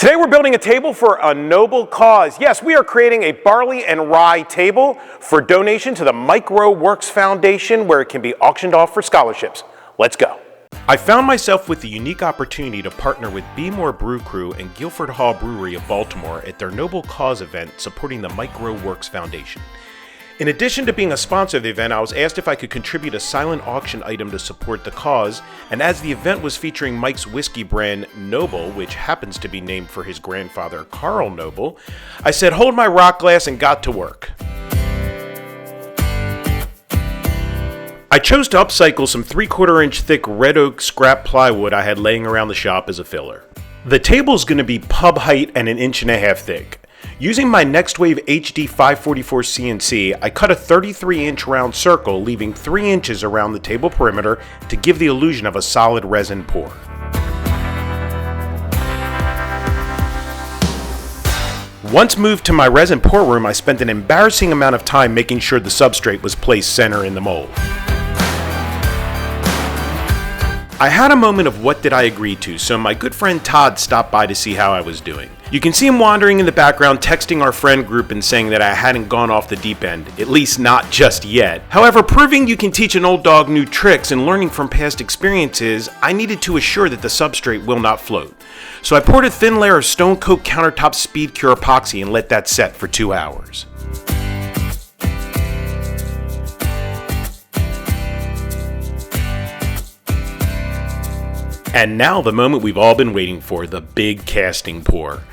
Today we're building a table for a noble cause. Yes, we are creating a barley and rye table for donation to the mikeroweWORKS Foundation, where it can be auctioned off for scholarships. Let's go. I found myself with the unique opportunity to partner with Be More Brew Crew and Guilford Hall Brewery of Baltimore at their noble cause event supporting the mikeroweWORKS Foundation. In addition to being a sponsor of the event, I was asked if I could contribute a silent auction item to support the cause, and as the event was featuring Mike's whiskey brand Noble, which happens to be named for his grandfather Carl Noble, I said hold my rock glass and got to work. I chose to upcycle some 3/4 inch thick red oak scrap plywood I had laying around the shop as a filler. The table is going to be pub height and 1.5 inches thick. Using my Next Wave HD 544 CNC, I cut a 33-inch round circle, leaving 3 inches around the table perimeter to give the illusion of a solid resin pour. Once moved to my resin pour room, I spent an embarrassing amount of time making sure the substrate was placed center in the mold. I had a moment of what did I agree to, so my good friend Todd stopped by to see how I was doing. You can see him wandering in the background, texting our friend group and saying that I hadn't gone off the deep end, at least not just yet. However, proving you can teach an old dog new tricks and learning from past experiences, I needed to assure that the substrate will not float. So I poured a thin layer of StoneCoat Countertops Speed Cure Epoxy and let that set for 2 hours. And now the moment we've all been waiting for, the big casting pour.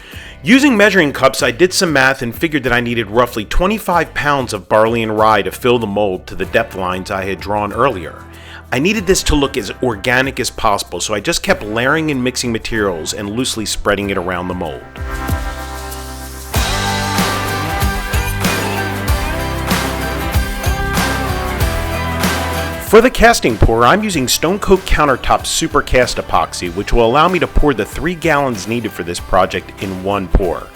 Using measuring cups, I did some math and figured that I needed roughly 25 pounds of barley and rye to fill the mold to the depth lines I had drawn earlier. I needed this to look as organic as possible, so I just kept layering and mixing materials and loosely spreading it around the mold. For the casting pour, I'm using StoneCoat Countertops Super Cast Epoxy, which will allow me to pour the 3 gallons needed for this project in one pour.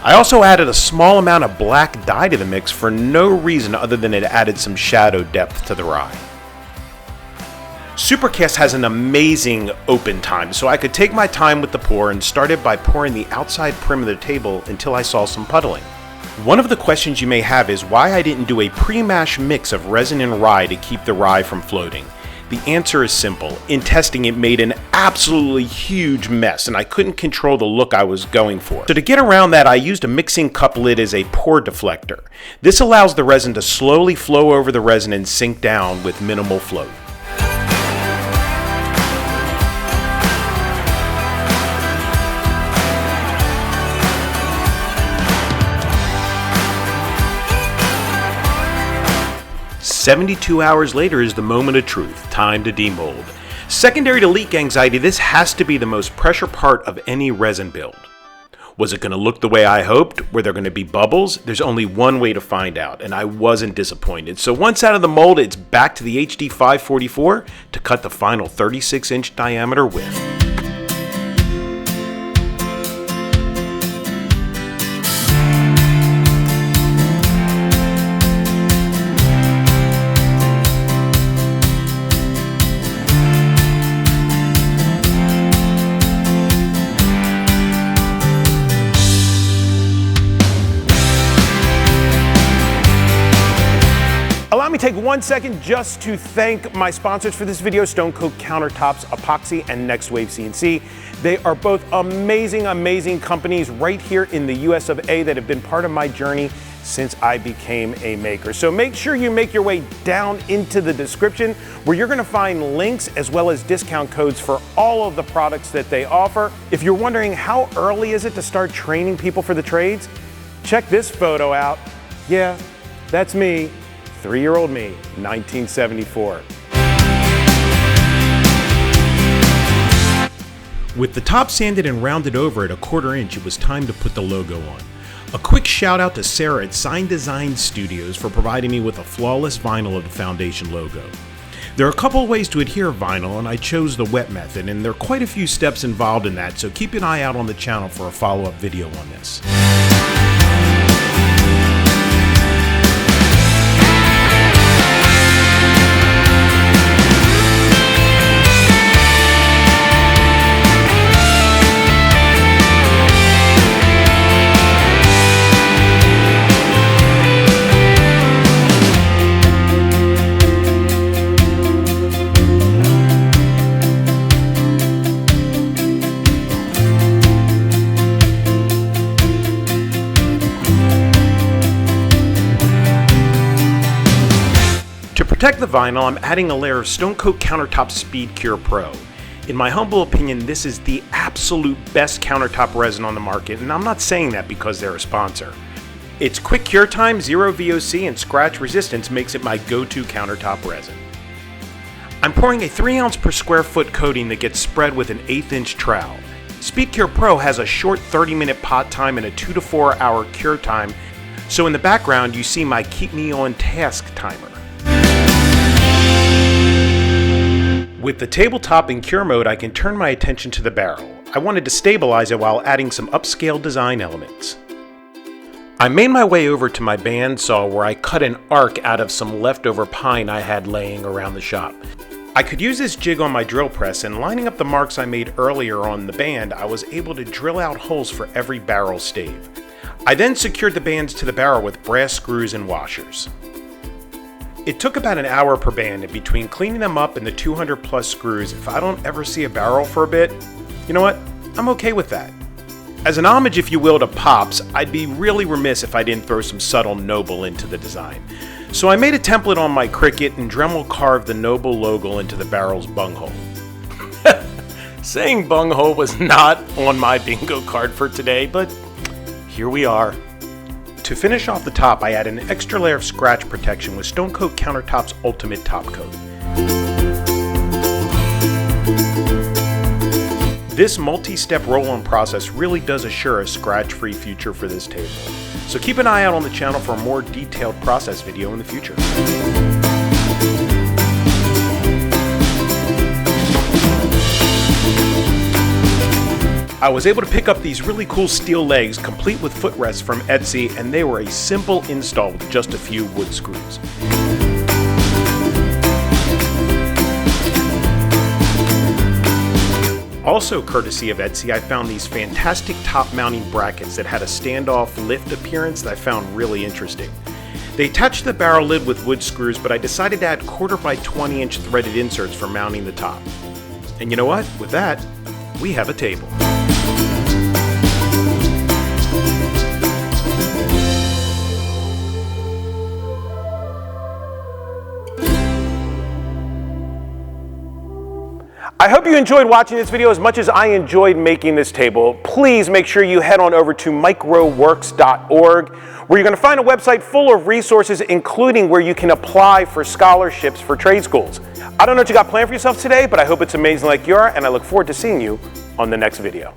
I also added a small amount of black dye to the mix for no reason other than it added some shadow depth to the rye. Supercast has an amazing open time, so I could take my time with the pour and started by pouring the outside perimeter of the table until I saw some puddling. One of the questions you may have is why I didn't do a pre-mash mix of resin and rye to keep the rye from floating. The answer is simple. In testing, it made an absolutely huge mess and I couldn't control the look I was going for. So to get around that, I used a mixing cup lid as a pour deflector. This allows the resin to slowly flow over the resin and sink down with minimal float. "72 hours later is the moment of truth, time to demold. Secondary to leak anxiety, this has to be the most pressure part of any resin build. Was it going to look the way I hoped? Were there going to be bubbles? There's only one way to find out, and I wasn't disappointed. So once out of the mold, it's back to the HD 544 to cut the final 36-inch diameter width. Allow me to take 1 second just to thank my sponsors for this video, StoneCoat Countertops, Epoxy, and Next Wave CNC. They are both amazing, amazing companies right here in the US of A that have been part of my journey since I became a maker. So make sure you make your way down into the description where you're gonna find links as well as discount codes for all of the products that they offer. If you're wondering how early is it to start training people for the trades, check this photo out. Yeah, that's me. 3-year-old me, 1974. With the top sanded and rounded over at 1/4 inch, it was time to put the logo on. A quick shout out to Sarah at Sign Design Studios for providing me with a flawless vinyl of the foundation logo. There are a couple of ways to adhere vinyl, and I chose the wet method, and there are quite a few steps involved in that, so keep an eye out on the channel for a follow-up video on this. protect the vinyl, I'm adding a layer of StoneCoat Countertops Speed Cure Pro. In my humble opinion, this is the absolute best countertop resin on the market, and I'm not saying that because they're a sponsor. Its quick cure time, zero VOC, and scratch resistance makes it my go-to countertop resin. I'm pouring a 3 ounce per square foot coating that gets spread with an 1/8 inch trowel. Speed Cure Pro has a short 30-minute pot time and a 2 to 4 hour cure time, so in the background you see my keep me on task timer. With the tabletop in cure mode, I can turn my attention to the barrel. I wanted to stabilize it while adding some upscale design elements. I made my way over to my bandsaw where I cut an arc out of some leftover pine I had laying around the shop. I could use this jig on my drill press, and lining up the marks I made earlier on the band, I was able to drill out holes for every barrel stave. I then secured the bands to the barrel with brass screws and washers. It took about an hour per band, and between cleaning them up and the 200 plus screws, if I don't ever see a barrel for a bit, you know what? I'm okay with that. As an homage, if you will, to Pops, I'd be really remiss if I didn't throw some subtle Noble into the design. So I made a template on my Cricut and Dremel carved the Noble logo into the barrel's bunghole. Saying bunghole was not on my bingo card for today, but here we are. To finish off the top, I add an extra layer of scratch protection with StoneCoat Countertops Ultimate Top Coat. This multi-step roll-on process really does assure a scratch-free future for this table. So keep an eye out on the channel for a more detailed process video in the future. I was able to pick up these really cool steel legs complete with footrests from Etsy, and they were a simple install with just a few wood screws. Also courtesy of Etsy, I found these fantastic top mounting brackets that had a standoff lift appearance that I found really interesting. They attached the barrel lid with wood screws, but I decided to add 1/4 by 20 inch threaded inserts for mounting the top. And you know what? With that, we have a table. I hope you enjoyed watching this video as much as I enjoyed making this table. Please make sure you head on over to mikeroweWORKS.org, where you're going to find a website full of resources, including where you can apply for scholarships for trade schools. I don't know what you got planned for yourself today, but I hope it's amazing like you are, and I look forward to seeing you on the next video.